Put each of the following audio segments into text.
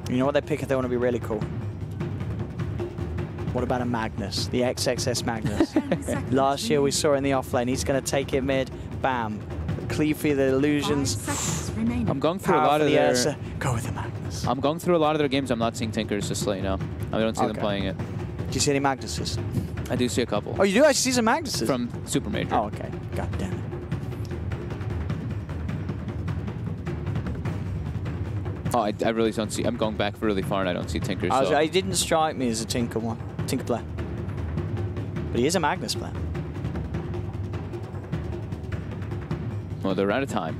You know what they pick if they want to be really cool? What about a Magnus? The XXS Magnus. Last year we saw in the off lane. He's going to take it mid. Bam. Cleave for the illusions. I'm going through a lot of their... Go with the Magnus. I'm going through a lot of their games. I'm not seeing Tinkers to slay now. I don't see them playing it. Do you see any Magnuses? I do see a couple. Oh, you do actually see some Magnuses? From Super Major. Oh, okay. God damn it. Oh, I really don't see... I'm going back really far and I don't see Tinkers. So. He didn't strike me as a Tinker player. But he is a Magnus player. Well, they're out of time.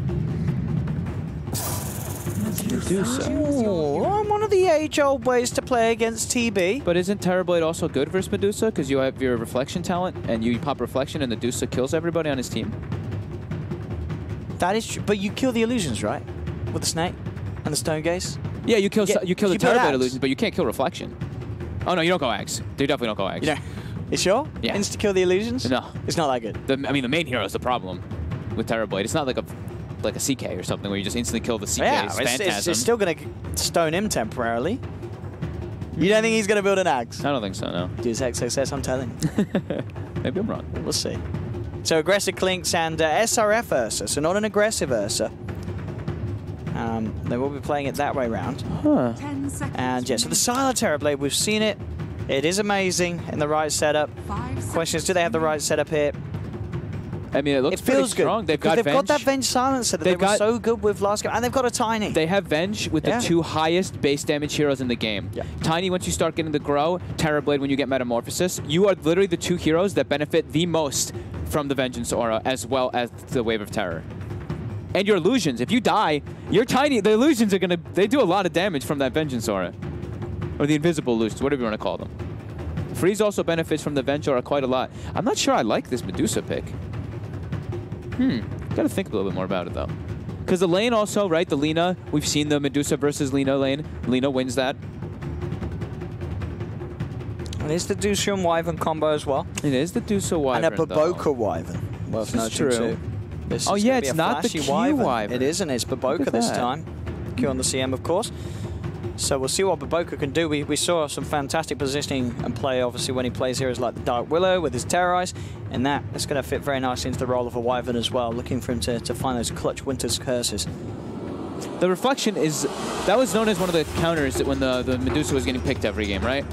Medusa. Oh, one of the age-old ways to play against TB. But isn't Terrorblade also good versus Medusa? Because you have your reflection talent and you pop reflection and Medusa kills everybody on his team? That is true. But you kill the illusions, right? With the snake and the stone gaze? Yeah, you kill the Terrorblade illusions, but you can't kill reflection. Oh, no, you don't go Axe. You definitely don't go Axe. You know, you sure? Yeah. Insta-kill the illusions? No. It's not that good. I mean, the main hero is the problem with Terrorblade. It's not like a CK or something where you just instantly kill the CK's Phantasm. It's still going to stone him temporarily. You don't think he's going to build an Axe? I don't think so, no. Dude's XXS, I'm telling you. Maybe I'm wrong. We'll see. So aggressive Clinks and SRF Ursa, so not an aggressive Ursa. They will be playing it that way around. Huh. And yeah, so the Silo Terrorblade, we've seen it. It is amazing in the right setup. Question is, do they have the right setup here? I mean, it looks feels pretty strong. They've got that Venge silencer that they were so good with last game, and they've got a Tiny. They have Venge with the two highest base damage heroes in the game. Yeah. Tiny once you start getting the Grow, Terrorblade when you get Metamorphosis. You are literally the two heroes that benefit the most from the Vengeance Aura as well as the Wave of Terror. And your illusions, if you die, your Tiny, the illusions are they do a lot of damage from that Vengeance Aura. Or the Invisible Illusions, whatever you want to call them. Freeze also benefits from the Venge Aura quite a lot. I'm not sure I like this Medusa pick. Gotta think a little bit more about it though. Because the lane also, right, the Lina, we've seen the Medusa versus Lina lane. Lina wins that. And it's the Dusa and Wyvern combo as well. It is the Dusa Wyvern, and a Baboka Wyvern. Well, this is true. This oh is yeah, it's not the Q Wyvern. It isn't, it's Baboka this time. Q on the CM, of course. So we'll see what Baboka can do. We saw some fantastic positioning and play, obviously, when he plays heroes like the Dark Willow with his Terrorize, and that's going to fit very nicely into the role of a Wyvern as well, looking for him to find those clutch Winter's Curses. The reflection is, that was known as one of the counters that when the Medusa was getting picked every game, right?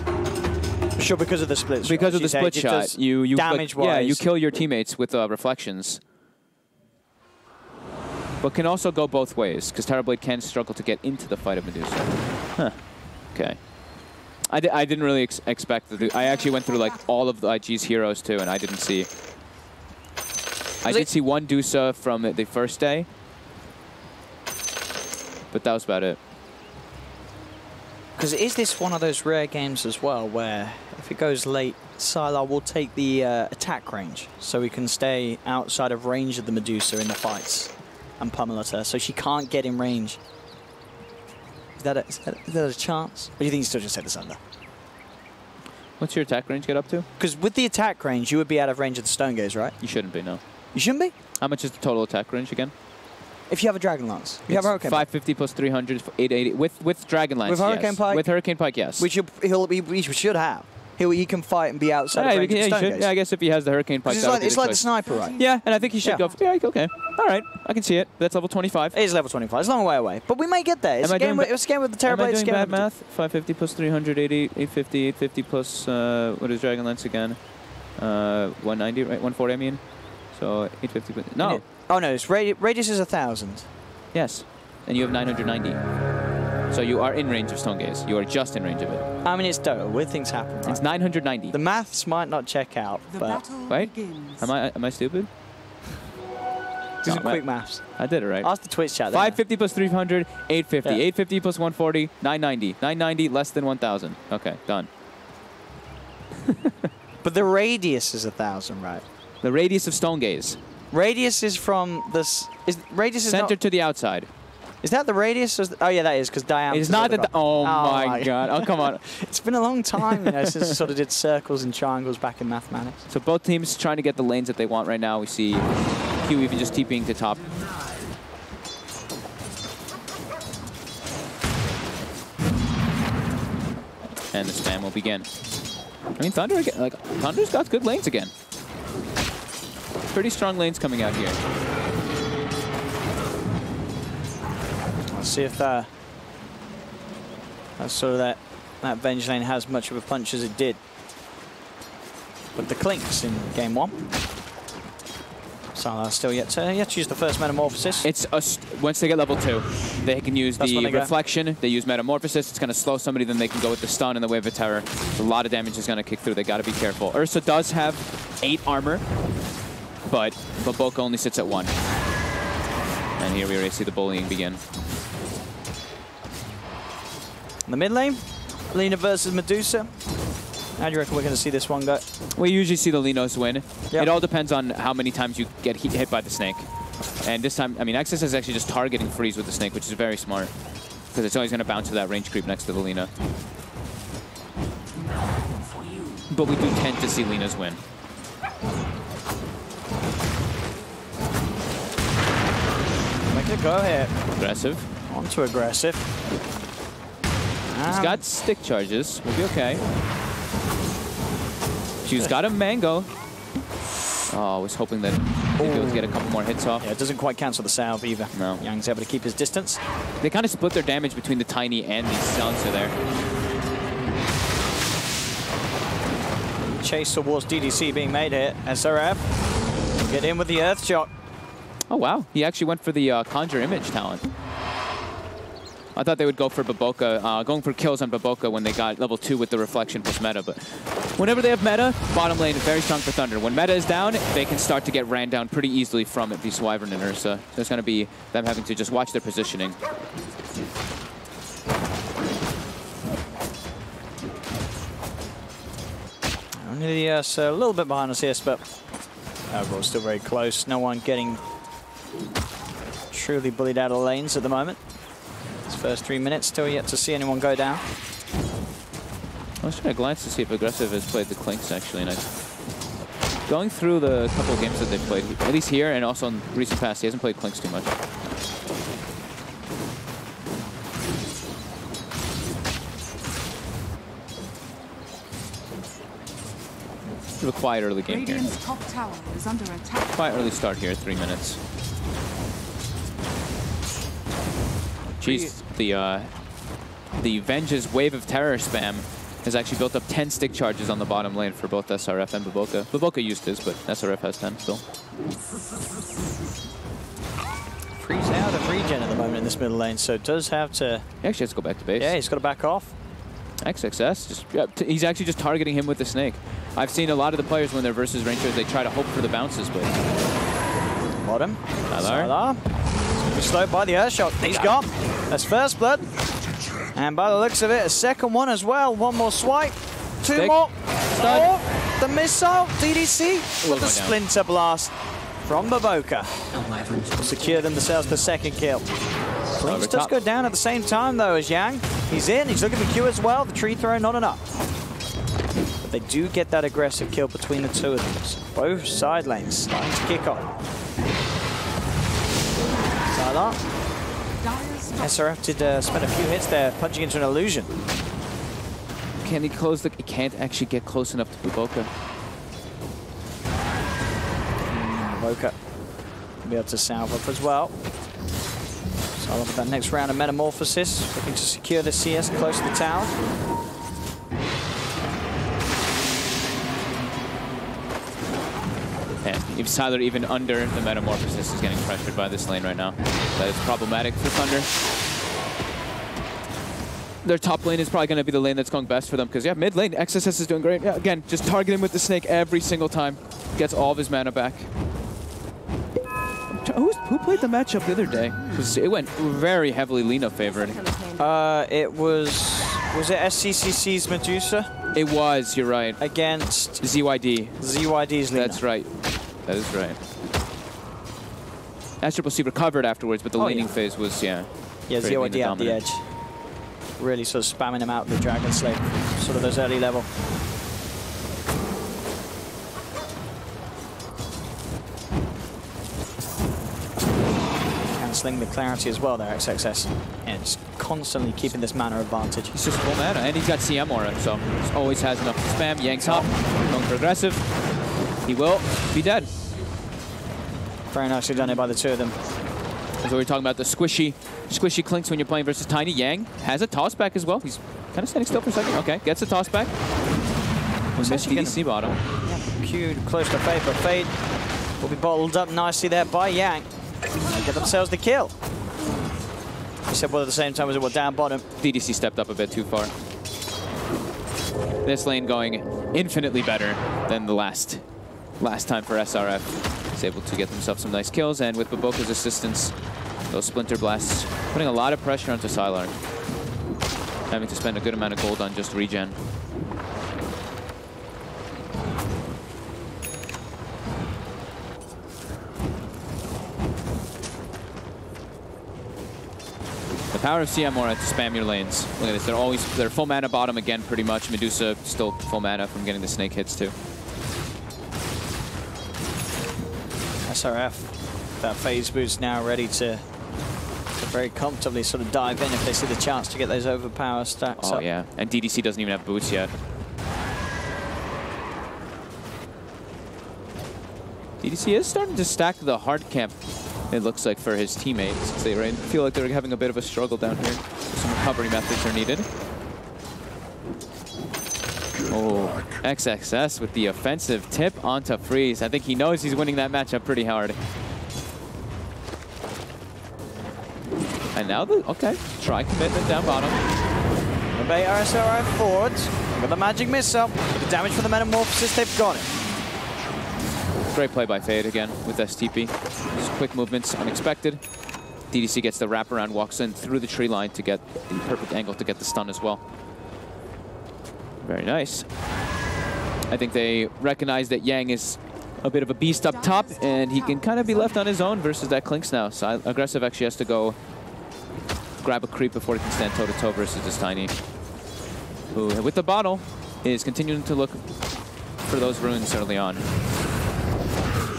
Sure, because of the split shot. Because of the split shot. You damage-wise. Yeah, you kill your teammates with reflections. But can also go both ways, because Terrorblade can struggle to get into the fight of Medusa. Huh. Okay. I didn't really expect that. I actually went through like all of the IG's heroes too, and I didn't see. I did see one Dusa from the first day, but that was about it. Because is this one of those rare games as well where if it goes late, Sylar will take the attack range, so we can stay outside of range of the Medusa in the fights and pummel at her, so she can't get in range. Is that a chance? Or do you think you still just hit this under? What's your attack range get up to? Because with the attack range, you would be out of range of the Stone Gaze, right? You shouldn't be, no. You shouldn't be? How much is the total attack range again? If you have a Dragon Lance. You have a Hurricane 550 plus 300, 880. With Dragon Lance, with Hurricane yes. Pike? With Hurricane Pike, yes. Which he should have. He can fight and be outside of range of the Stone Gaze. Yeah, I guess if he has the Hurricane Pike, it's like the sniper, right? Yeah, and I think he should go. Yeah, okay. All right, I can see it. That's level 25. It is level 25. It's a long way away. But we may get there. It's a game with the Terrorblade. Am I doing bad math? 550 plus 300, 850, 850 plus, what is Dragon Lance again? 190, right? 140, I mean. So 850. No. Oh, no. It's radius is 1,000. Yes. And you have 990. So you are in range of Stone Gaze. You are just in range of it. I mean, it's Dota. Weird things happen, right? It's 990. The maths might not check out, but... Right? Am I stupid? Do some quick maths. I did it right. Ask the Twitch chat. 550 plus 300, 850. Yeah. 850 plus 140, 990. 990 less than 1,000. Okay, done. But the radius is 1,000, right? The radius of Stone Gaze. Radius is from this. Radius is center to the outside. Is that the radius? Oh yeah, that is because diameter. It's not that. Oh my god! Oh come on! It's been a long time, you know, since we sort of did circles and triangles back in mathematics. So both teams trying to get the lanes that they want right now. We see Q even just TPing to top. and the spam will begin. I mean, Thunder, like, Thunder's got good lanes again. Pretty strong lanes coming out here. Let's see if that sort of that Venge lane has much of a punch as it did with the Clinks in game 1. Salah still yet to use the first Metamorphosis. It's once they get level 2, they can use the Reflection. They use Metamorphosis. It's going to slow somebody, then they can go with the stun and the Wave of Terror. A lot of damage is going to kick through. They got to be careful. Ursa does have 8 armor, but Baboka only sits at 1. And here we already see the bullying begin. In the mid lane, Lina versus Medusa. How do you reckon we're going to see this one go? We usually see the Linos win. Yep. It all depends on how many times you get hit by the snake. And this time, I mean, XS is actually just targeting freeze with the snake, which is very smart. Because it's always going to bounce to that range creep next to the Lina. But we do tend to see Linas win. Make it go here. Aggressive. On to aggressive. He's got stick charges. We'll be okay. She's got a mango. Oh, I was hoping that he'd be able to get a couple more hits off. Yeah, it doesn't quite cancel the salve either. No. Yang's able to keep his distance. They kind of split their damage between the Tiny and the Silencer there. Chase towards DDC being made here. SRF get in with the Earth Shot. Oh, wow. He actually went for the Conjure Image talent. I thought they would go for Baboka, going for kills on Baboka when they got level 2 with the Reflection plus meta, but whenever they have meta, bottom lane is very strong for Thunder. When meta is down, they can start to get ran down pretty easily from it, these Wyvern and Ursa. So it's going to be them having to just watch their positioning. Only a little bit behind us here, but overall still very close. No one getting truly bullied out of the lanes at the moment. First 3 minutes, still yet to see anyone go down. I was trying to glance to see if Aggressive has played the Clinks, actually. And going through the couple of games that they've played, at least here and also in recent past, he hasn't played Clinks too much. A quiet early game here. Top tower is under attack. Quiet early start here, 3 minutes. Jeez, the Venge's Wave of Terror spam has actually built up 10 stick charges on the bottom lane for both SRF and Baboka. Baboka used his, but SRF has 10 still. Freeze out of regen at the moment in this middle lane, so does have to... He actually has to go back to base. Yeah, he's got to back off. XXS, he's actually just targeting him with the snake. I've seen a lot of the players when they're versus rangers, they try to hope for the bounces, but... Bottom. Salar. Slowed by the Earth Shot. He's gone. That's first blood. And by the looks of it, a second one as well. One more swipe. Two more. Oh, the missile. DDC with the Splinter Blast from Baboka. Secure themselves the second kill. Clinks does go down at the same time, though, as Yang. He's in. He's looking for Q as well. The tree throw, not enough. But they do get that aggressive kill between the two of them. So both side lanes starting to kick off. Salah. SRF did spend a few hits there, punching into an illusion. Can he close the... He can't actually get close enough to Baboka. Baboka will be able to salve up as well. Salah with that next round of Metamorphosis, looking to secure the CS close to the tower. And if Tyler even under the Metamorphosis is getting pressured by this lane right now. That is problematic for Thunder. Their top lane is probably going to be the lane that's going best for them because, yeah, mid lane, XSS is doing great. Yeah, again, just target him with the snake every single time. Gets all of his mana back. Who played the matchup the other day? Because it went very heavily Lina favored. It was it SCCC's Medusa? It was, you're right. Against ZYD. ZYD's Lina. That's right. That is right. SCCC recovered afterwards, but the laning phase was, yeah. Yeah, ZYD out the edge. Really sort of spamming him out with the Dragon Slave, sort of those early level. cancelling the clarity as well there, XXS. And it's constantly keeping this mana advantage. He's just full mana, and he's got CM aura, so he always has enough to spam. Yang's up, going for aggressive. He will be dead. Very nicely done here by the two of them. That's what we're talking about, the squishy clinks when you're playing versus Tiny. Yang has a toss back as well. He's kind of standing still for a second. Okay, gets a toss back. We'll miss DDC bottom. Yeah, queued close to Fade, but Fade will be bottled up nicely there by Yang. They get themselves the kill. He said well at the same time as it was down bottom. DDC stepped up a bit too far. This lane going infinitely better than the last time for SRF. He's able to get themselves some nice kills, and with Baboka's assistance, those Splinter Blasts putting a lot of pressure onto Sylar. Having to spend a good amount of gold on just regen. The power of CM Aura to spam your lanes. Look at this, they're full mana bottom again pretty much. Medusa still full mana from getting the snake hits too. SRF, that phase boost now ready to very comfortably sort of dive in if they see the chance to get those overpower stacks up. Oh yeah, and DDC doesn't even have boots yet. DDC is starting to stack the hard camp, it looks like, for his teammates. They feel like they're having a bit of a struggle down here. Some recovery methods are needed. Oh, XXS with the offensive tip onto Freeze. I think he knows he's winning that matchup pretty hard. And now okay, try commitment down bottom. The Bay RSRI forwards. Got the magic missile. With the damage for the Metamorphosis, they've got it. Great play by Fade again with STP. Just quick movements, unexpected. DDC gets the wraparound, walks in through the tree line to get the perfect angle to get the stun as well. Very nice. I think they recognize that Yang is a bit of a beast up top, and he can kind of be left on his own versus that Clinks now. So Aggressive actually has to go grab a creep before he can stand toe-to-toe versus this Tiny, who, with the bottle, is continuing to look for those runes early on.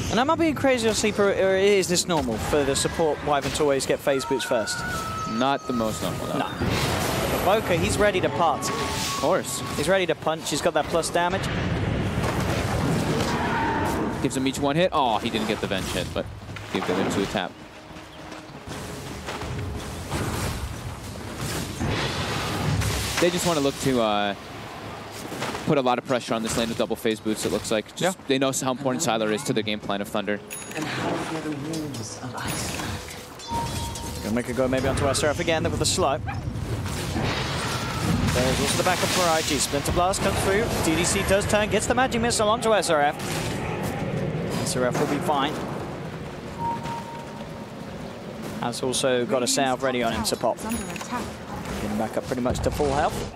And am I being crazy or Sleeper, or is this normal for the support Wyvern to always get phase boots first? Not the most normal, no. Boca, he's ready to party. Of course. He's ready to punch. He's got that plus damage. Gives him each one hit. Oh, he didn't get the bench hit, but gave the other two a tap. They just want to look to put a lot of pressure on this lane with double phase boots, it looks like. Just, they know how important Sylar is to the game plan of Thunder. And how hear the wolves of Iceland. Gonna make a go maybe onto SRF again with the slow. There's also the backup for IG. Splinter Blast comes through. DDC does turn, gets the magic missile onto SRF. SRF will be fine. Has also got a salve ready on him to pop. Getting back up pretty much to full health.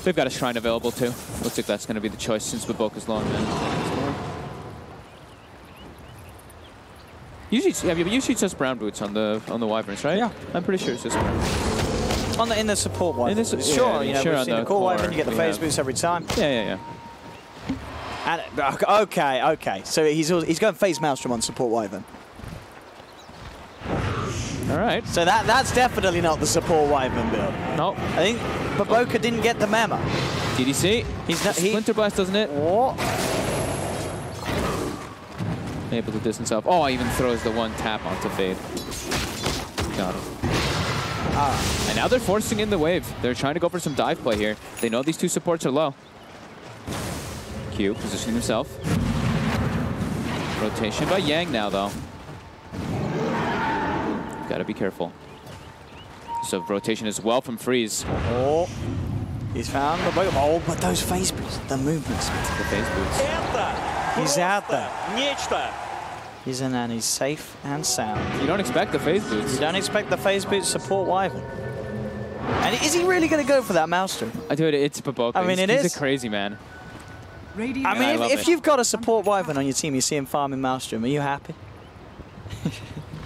They've got a shrine available too. Looks like that's going to be the choice since Baboka's low man. Usually it's just brown boots on the Wyverns, right? Yeah. I'm pretty sure it's just brown. In the support one. Sure, you know, sure, we've seen the core Wyvern, you get the phase boots every time. Yeah. And, okay. So he's going phase Maelstrom on support Wyvern. All right. So that's definitely not the support Wyvern build. No. I think Baboka didn't get the memo. DDC. Splinter Blast, doesn't it? What? Able to distance himself. Oh, even throws the one tap onto Fade. Got him. And now they're forcing in the wave. They're trying to go for some dive play here. They know these two supports are low. Q positioning himself. Rotation by Yang now, though. Gotta be careful. So rotation as well from Freeze. Oh, he's found the boat. Oh, but those phase boots, the movements. The phase boots. He's out there. He's in and he's safe and sound. You don't expect the phase boots. You don't expect the phase boots support Wyvern. And is he really going to go for that Maelstrom? Dude, it's Baboka. I mean, he's a crazy man. I mean, if you've got a support Wyvern on your team, you see him farming Maelstrom, are you happy?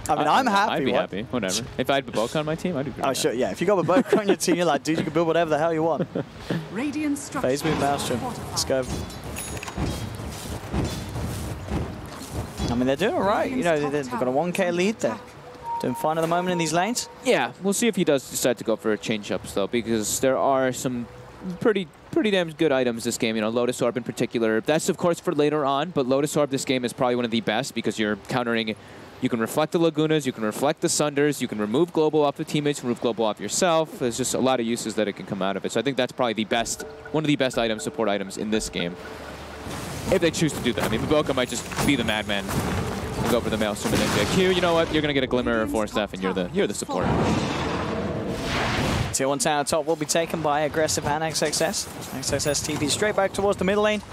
I mean, I'm happy. I'd be happy. Whatever. If I had Baboka on my team, I'd be pretty sure. Yeah, if you got Baboka on your team, you're like, dude, you can build whatever the hell you want. Phase boot Maelstrom. Let's go. I mean, they're doing all right. You know, they've got a 1K lead there. Doing fine at the moment in these lanes. Yeah, we'll see if he does decide to go for change-ups, though, because there are some pretty damn good items this game. You know, Lotus Orb in particular. That's, of course, for later on, but Lotus Orb this game is probably one of the best because you're countering... You can reflect the Lagunas, you can reflect the Sunders, you can remove Global off the teammates, remove Global off yourself. There's just a lot of uses that it can come out of it. So I think that's probably the best, one of the best items, support items in this game. If they choose to do that. I mean, Baboka might just be the madman and go for the Maelstrom and then be like, Q, you know what? You're going to get a Glimmer or Force Staff and you're the support. Tier 1 tower top will be taken by Aggressive and XXS. XXS TP straight back towards the middle lane.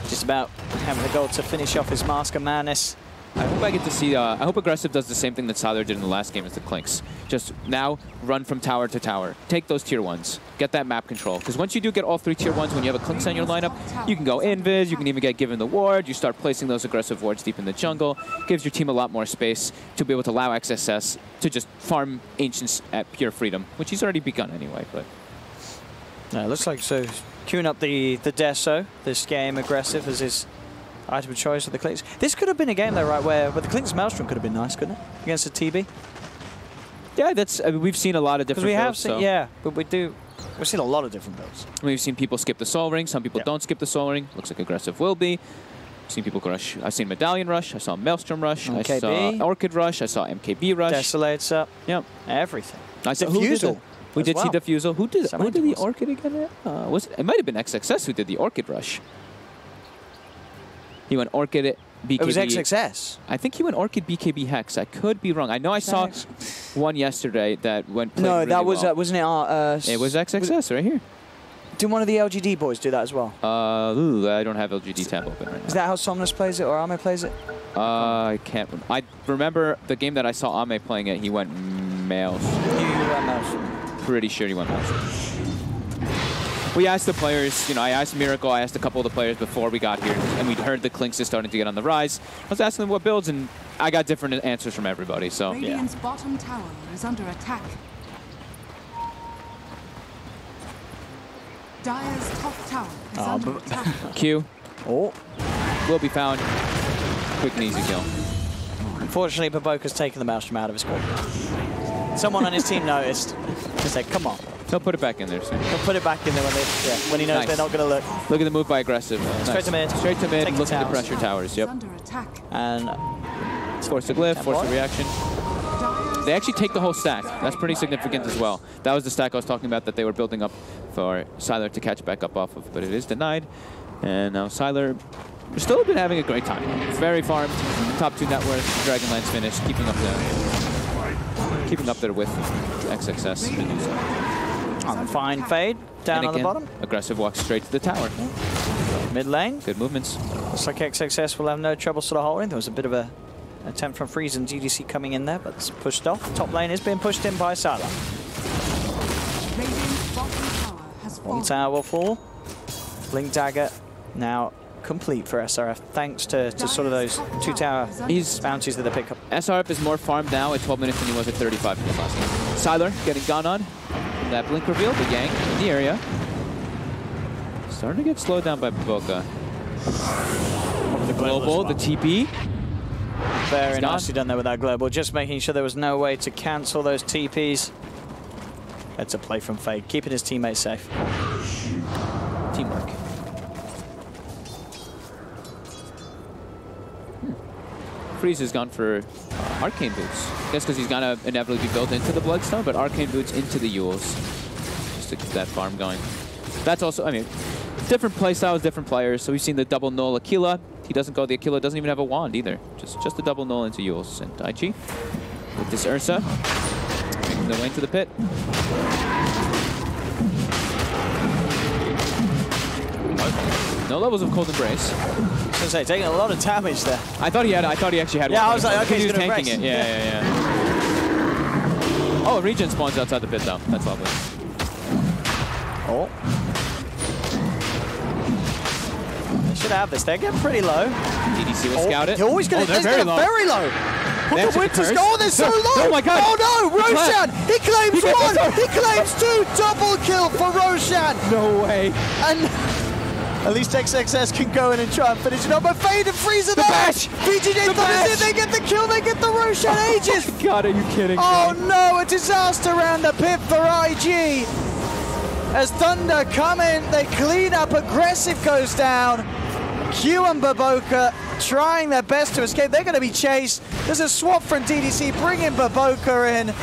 Just about having the goal to finish off his Mask of Madness. I hope I get to see, I hope Aggressive does the same thing that Sylar did in the last game as the Clinks. Just now run from tower to tower. Take those tier 1s. Get that map control. Because once you do get all 3 tier 1s, when you have a Clinks on your lineup, you can go invis, you can even get given the ward, you start placing those aggressive wards deep in the jungle. Gives your team a lot more space to be able to allow XSS to just farm Ancients at pure freedom, which he's already begun anyway, but... Yeah, it looks like so. Queuing up the Deso this game, Aggressive as his item of choice for the Clinks. This could have been a game though, right, where the Clinks Maelstrom could have been nice, couldn't it? Against the TB. Yeah, that's. I mean, we've seen a lot of different builds. We have seen, yeah, but we've seen a lot of different builds. We've seen people skip the Soul Ring. Some people don't skip the Soul Ring. Looks like Aggressive will be. I've seen people rush. I've seen Medallion rush. I saw Maelstrom rush. MKB. I saw Orchid rush. I saw MKB rush. Desolates up. Yep. Everything. I saw Diffusal. We did see Diffusal. Who did the was. Orchid again? Was it might have been XXS who did the Orchid rush. He went Orchid BKB. It was XXS. I think he went Orchid BKB Hex. I could be wrong. I know I saw one yesterday that went. No, really that was well. wasn't it? It was XXS right here. Did one of the LGD boys do that as well? I don't have LGD tab open right now. Is that how Somnus plays it or Ame plays it? I can't. I remember the game that I saw Ame playing it. He went Maelstrom. Pretty sure he went Maelstrom. We asked the players, you know, I asked Miracle, I asked a couple of the players before we got here, and we'd heard the Clinks is starting to get on the rise. I was asking them what builds, and I got different answers from everybody, so Radiant's bottom tower is under attack. Dire's top tower is under attack. Q. Will be found. Quick and easy kill. Unfortunately, Baboka's taken the Maelstrom out of his squad. Someone on his team noticed. He said, come on. He'll put it back in there soon. He'll put it back in there when he knows they're not going to look. Look at the move by Aggressive. Straight to mid. Straight to mid, Take looking the to pressure towers. Yep. Under attack. And force a glyph, force a reaction. They actually take the whole stack. That's pretty significant as well. That was the stack I was talking about that they were building up for Sylar to catch back up off of, but it is denied. And now Sylar still been having a great time. Very farmed, top 2 net worth, Dragonlance finished, keeping up there with XXS. Fine fade down on the bottom. Aggressive walks straight to the tower. Mid lane. Good movements. Looks like XXS will have no trouble sort of holding. There was a bit of a attempt from Freeze and GDC coming in there, but it's pushed off. Top lane is being pushed in by Sylar. Radiant's bottom tower has fallen. One tower will fall. Blink Dagger now complete for SRF, thanks to sort of those 2 tower bounties that they pick up. SRF is more farmed now at 12 minutes than he was at 35 minutes last game. Sylar getting gone on. That blink reveal, the gang in the area. Starting to get slowed down by Baboka. The global, the TP. Very nicely done there with that global, just making sure there was no way to cancel those TPs. That's a play from Fade, keeping his teammates safe. Teamwork. Freeze has gone for Arcane Boots. I guess because he's going to inevitably be built into the Bloodstone, but Arcane Boots into the Yules. Just to keep that farm going. That's also, I mean, different playstyles, different players. So we've seen the double null Aquila. He doesn't go the Aquila, doesn't even have a wand either. Just a double null into Yules. And Daichi with this Ursa, making their way into the pit. No levels of Cold Embrace. I was going to say, taking a lot of damage there. I thought he actually had one. Yeah, I was like, okay, he was gonna tanking it. Yeah. Oh, regen spawns outside the pit though. That's lovely. Oh. They should have this. They're getting pretty low. DDC will scout it. They're always going to they're very low. Very low. Put the Winter's goal, they're so low! Oh my god! Oh no! Roshan! He claims 1! He claims 2! Double kill for Roshan! No way! And At least XXS can go in and try and finish it up. But Fade and Freezer there! bash! VGj.Thunder in, they get the kill, they get the Roshan Aegis! God, are you kidding Oh me? no, a disaster around the pit for IG! As Thunder come in, they clean up, Aggressive goes down. Q and Baboka trying their best to escape. They're going to be chased. There's a swap from DDC, bringing Baboka in.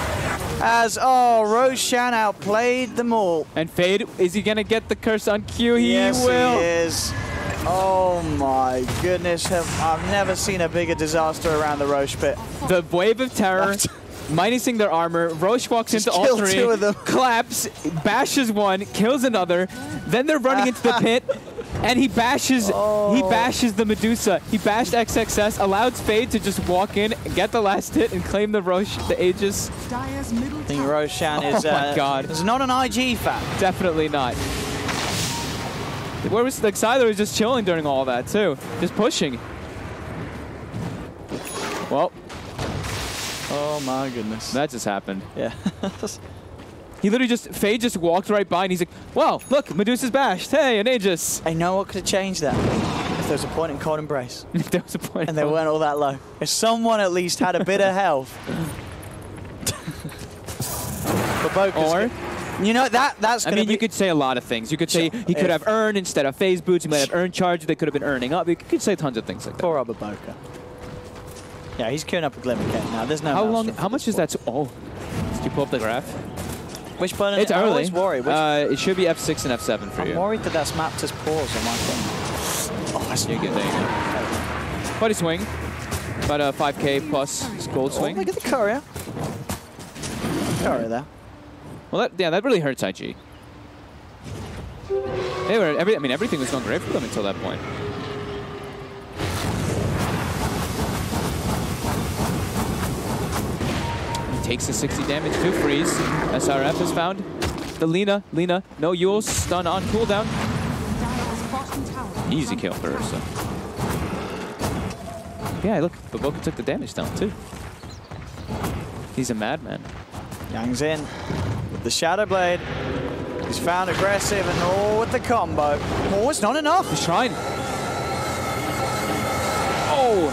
As, Roshan outplayed them all. And Fade, is he going to get the curse on Q? Yes, will. he is. Oh my goodness, I've never seen a bigger disaster around the Roche pit. The Wave of Terror, minusing their armor. Roche walks Just into all killed three, two of them. claps, bashes one, kills another. Then they're running into the pit. And he bashes the Medusa. He bashed XXS, allowed Fade to just walk in, get the last hit, and claim the Aegis. Dire's middle I think tower. Roshan is, my God. is not an IG fan. Definitely not. Where was like Sylar was just chilling during all that too, just pushing. Well, Oh my goodness. that just happened. Yeah. He literally Fade just walked right by and he's like, wow, look, Medusa's bashed. Hey, an Aegis. I know what could have changed that. If there was a point in cold embrace. If there was a point. And they weren't all that low. If someone at least had a bit of health. Or, you know, that's going to be... you could say a lot of things. You could say he could have earned instead of phase boots. He might have earned charge. They could have been earning up. You could say tons of things like that. Poor Baboka. Yeah, he's queuing up a Glimmer Cape now. There's no... How much is that? Did you pull up the graph? Which button? It's I'm early. always worried. It should be F6 and F7 for you. I'm worried that that's mapped as pause on my thing. Oh, that's You're good. There you go. Buddy swing. About a 5K plus gold swing. Look at the courier. Courier there. Well, that really hurts IG. They were everything was going great for them until that point. He takes the 60 damage to freeze. SRF has found the Lina, no Yule, stun on cooldown. Dire's bottom tower. Easy kill for Ursa. Yeah, look, Baboka took the damage down too. He's a madman. Yang's in with the Shadow Blade. He's found Aggressive and with the combo. Oh, it's not enough. He's trying. Oh!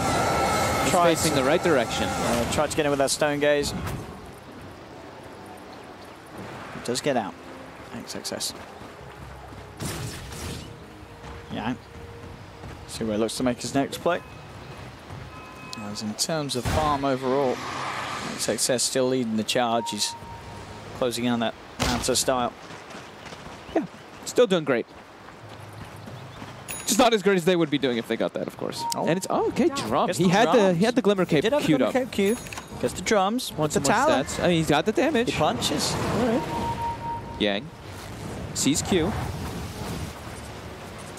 He's facing the right direction. Tried to get in with that Stone Gaze. It does get out. XXS. Yeah. See where it looks to make his next play. As in terms of farm overall, XXS still leading the charge. He's closing in on that Manta style. Yeah, still doing great. Just not as great as they would be doing if they got that, of course. Oh. And it's okay. Drums. He the had drums. the Glimmer Cape Did have queued the up. Glimmer Cape queued. Gets the drums. Wants the some more talent. stats. I mean, he's got the damage. He punches. All right. Yang sees Q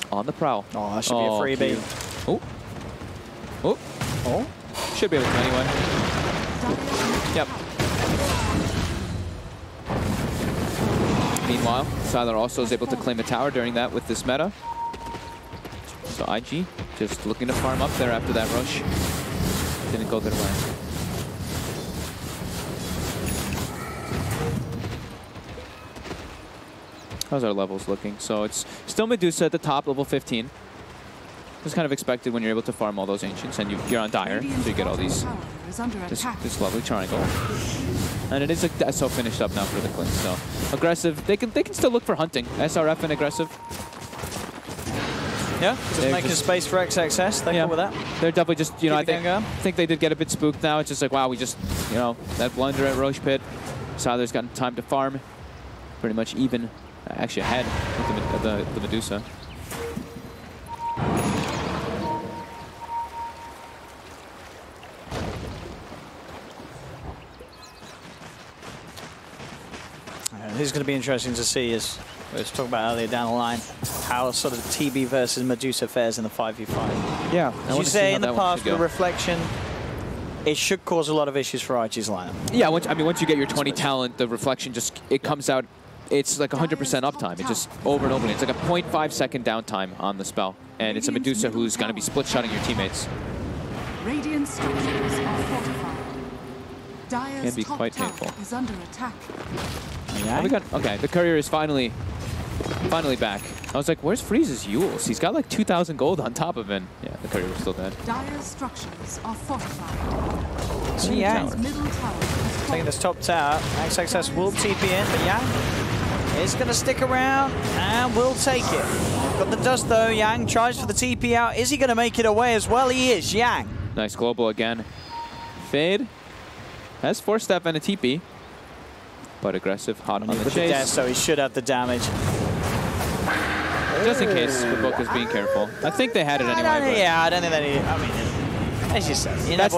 on the prowl. Oh, that should be a freebie. Oh. Oh. Oh. Should be able to anyway. Yep. Meanwhile, Sylar also is able to claim a tower during that with this meta. So IG just looking to farm up there after that rush. Didn't go their way. How's our levels looking? So it's still Medusa at the top, level 15. It's kind of expected when you're able to farm all those ancients and you're on Dire, so you get all these this lovely triangle. And it is a SO finished up now for the Clint. So aggressive, they can still look for hunting. SRF and aggressive. Yeah, just making space for XXS. They're cool with that. They're definitely just, I going. think they did get a bit spooked now. It's just like, wow, we just, that blunder at Roche Pit. Sylar's gotten time to farm. Pretty much even, actually ahead with the Medusa. This is going to be interesting to see, as we were talking about earlier down the line, how sort of TB versus Medusa fares in the 5v5. Yeah. As you say in the past, with the Reflection, it should cause a lot of issues for IG's lineup. Yeah, once you get your 20 talent, the Reflection it comes out, it's like 100% uptime. It just over and over again. It's like a 0.5 second downtime on the spell. And it's a Medusa who's going to be split-shotting your teammates. Radiant structures are fortified. Dire's Can be top quite tower painful. is under attack. Yeah. Okay, the courier is finally back. I was like, where's Freeze's Yules? He's got like 2,000 gold on top of him. Yeah, the courier's still dead. Dire's structures are fortified. So Yang Middle tower is taking this top tower. XXS will TP in, but Yang is going to stick around and will take it. Got the dust though. Yang tries for the TP out. Is he going to make it away as well? He is. Yang. Nice global again. Fade has 4-step and a TP, but aggressive, hot on the With chase. the death, so he should have the damage. Just in case the book is being careful. I think they had it anyway. Yeah, I don't think that he. I mean, as you said, you never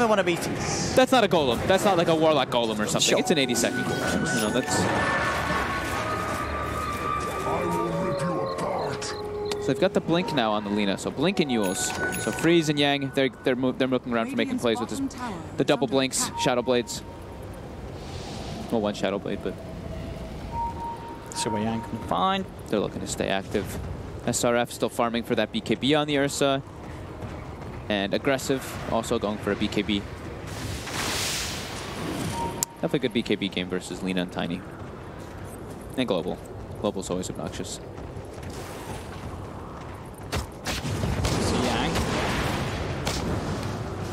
want to beat him. That's not a golem. That's not like a warlock golem or something. Sure. It's an 80-second golem. You know, that's. So they've got the blink now on the Lina. So blink and Yules. So Freeze and Yang, they're looking around for making plays with the double blinks, shadow blades. Well, one shadow blade, but. See what Yang can find. They're looking to stay active. SRF still farming for that BKB on the Ursa. And aggressive, also going for a BKB. Definitely a good BKB game versus Lina and Tiny. And Global. Global's always obnoxious. See Yang.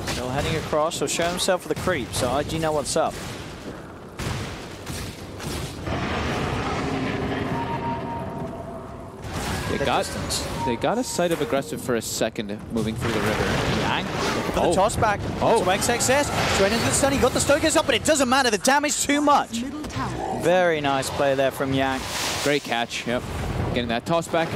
Still heading across, so show himself for the creep. So IG know what's up. They got a sight of aggressive for a second, moving through the river. Yang for the toss back. Oh. To XXS. Straight into the stun. He got the Stoker's up, but it doesn't matter. The damage too much. middle tower. Very nice play there from Yang. Great catch, yep. Getting that toss back.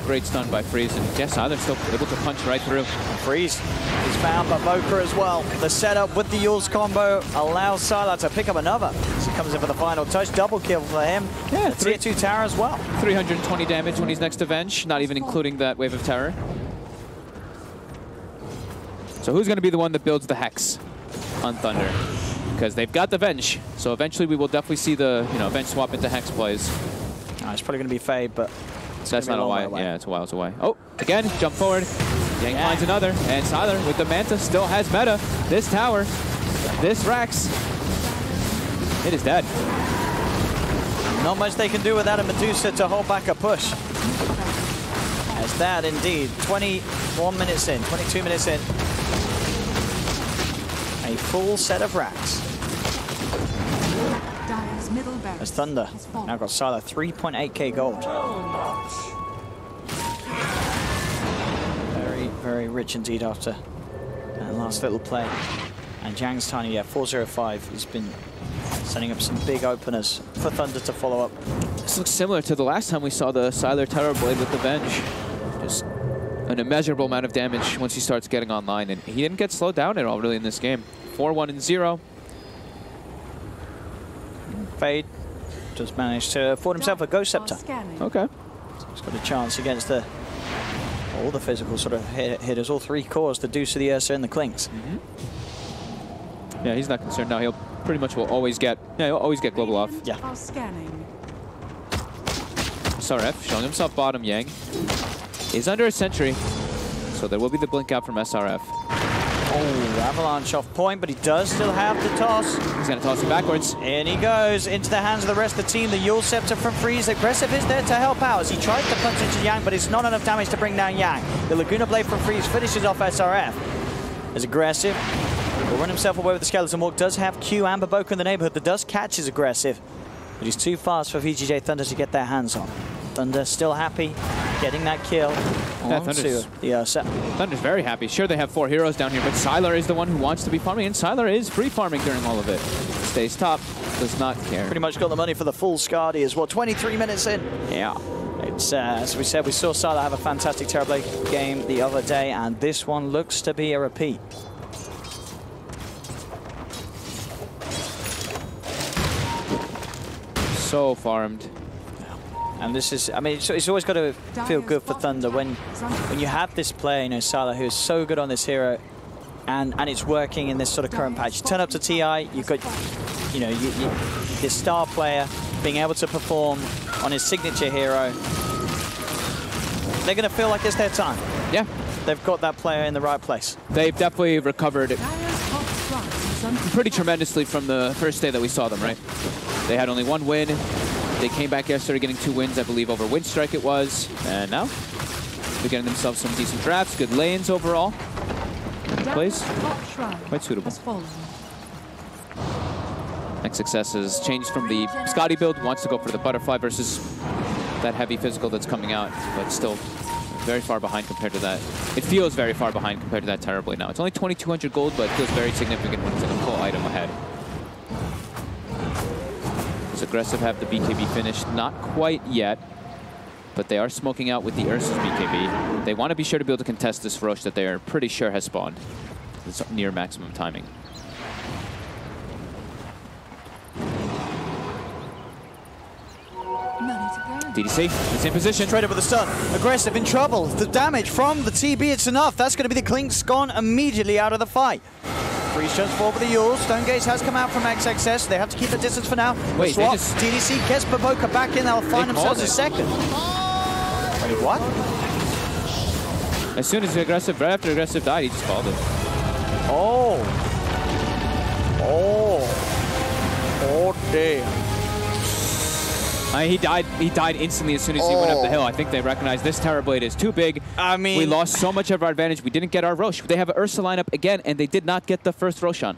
Great stun by Freeze, and yes, they're still able to punch right through. Freeze is found by Voker as well. The setup with the Yules combo allows Sylar to pick up another. So he comes in for the final touch. Double kill for him. Yeah, a tier 2 tower as well. 320 damage when he's next to Venge, not even including that Wave of Terror. So who's going to be the one that builds the Hex on Thunder? Because they've got the Venge, so eventually we will definitely see the Venge swap into Hex plays. It's probably going to be Fade, but that's not a while. Yeah, it's a while away. Oh, again, jump forward. Yang finds another, and Sylar with the Manta still has meta. This tower, this Rax, it is dead. Not much they can do without a Medusa to hold back a push. As that indeed, 21 minutes in, 22 minutes in. A full set of Rax. Dire's middle barracks As Thunder has fallen. now got Sylar 3.8k gold. Very, very rich indeed after that last little play. And Jang's Tiny, 405. He's been setting up some big openers for Thunder to follow up. This looks similar to the last time we saw the Sylar Terror Blade with the Venge. Just an immeasurable amount of damage once he starts getting online, and he didn't get slowed down at all really in this game. 4-1-0. Fade just managed to afford himself a Ghost Scepter. Okay. So he's got a chance against all the physical sort of hitters, all three cores, the Deuce, the Ursa, and the Clinks. Yeah, he's not concerned now. He'll pretty much will always get, he'll always get global off. Yeah. SRF showing himself bottom. Yang is under a sentry, so there will be the blink out from SRF. Oh, Avalanche off point, but he does still have the toss. He's going to toss him backwards. In he goes, into the hands of the rest of the team. The Yule Scepter from Freeze. Aggressive is there to help out as he tries to punch into Yang, but it's not enough damage to bring down Yang. The Laguna Blade from Freeze finishes off SRF. As aggressive, will run himself away with the Skeleton Walk. Does have Q and Baboka in the neighborhood. The Dust Catch is aggressive, but he's too fast for VGj.Thunder to get their hands on. Thunder still happy, getting that kill onto the Ursa. Thunder's very happy. Sure, they have 4 heroes down here, but Sylar is the one who wants to be farming, and Sylar is free farming during all of it. Stays top, does not care. Pretty much got the money for the full Skadi as well. 23 minutes in. Yeah. It's, as we said, we saw Sylar have a fantastic Terrorblade game the other day, and this one looks to be a repeat. So farmed. And this is, I mean, it's always got to feel good for Thunder when you have this player, Sylar, who is so good on this hero, and it's working in this sort of current patch. You turn up to TI, you've got, this star player being able to perform on his signature hero. They're going to feel like it's their time. Yeah. They've got that player in the right place. They've definitely recovered pretty tremendously from the first day that we saw them, right? They had only 1 win. They came back yesterday getting 2 wins, I believe, over Windstrike it was. And now they're getting themselves some decent drafts, good lanes overall. Plays quite suitable. Next success has changed from the Scotty build, wants to go for the butterfly versus that heavy physical that's coming out, but still very far behind compared to that. It feels very far behind compared to that Terrorblade now. It's only 2,200 gold, but it feels very significant when it's in a full item ahead. Does Aggressive have the BKB finished? Not quite yet, but they are smoking out with the Ursa's BKB. They want to be sure to be able to contest this Roche that they are pretty sure has spawned. It's near maximum timing. DDC is in position. Straight up with the stun. Aggressive in trouble. The damage from the TB, it's enough. That's going to be the Klink's gone immediately out of the fight. Freeze jumps forward with the Yule. Stonegaze has come out from XXS. They have to keep the distance for now. Wait, swap. DDC gets Baboka back in. They'll find themselves a second. Wait, what? As soon as Aggressive, right after Aggressive died, he just called it. Oh. Oh. Oh, damn. He died instantly as soon as he went up the hill. I think they recognized this Terrorblade is too big. I mean, we lost so much of our advantage. We didn't get our Roche. They have an Ursa lineup again, and they did not get the first Roshan.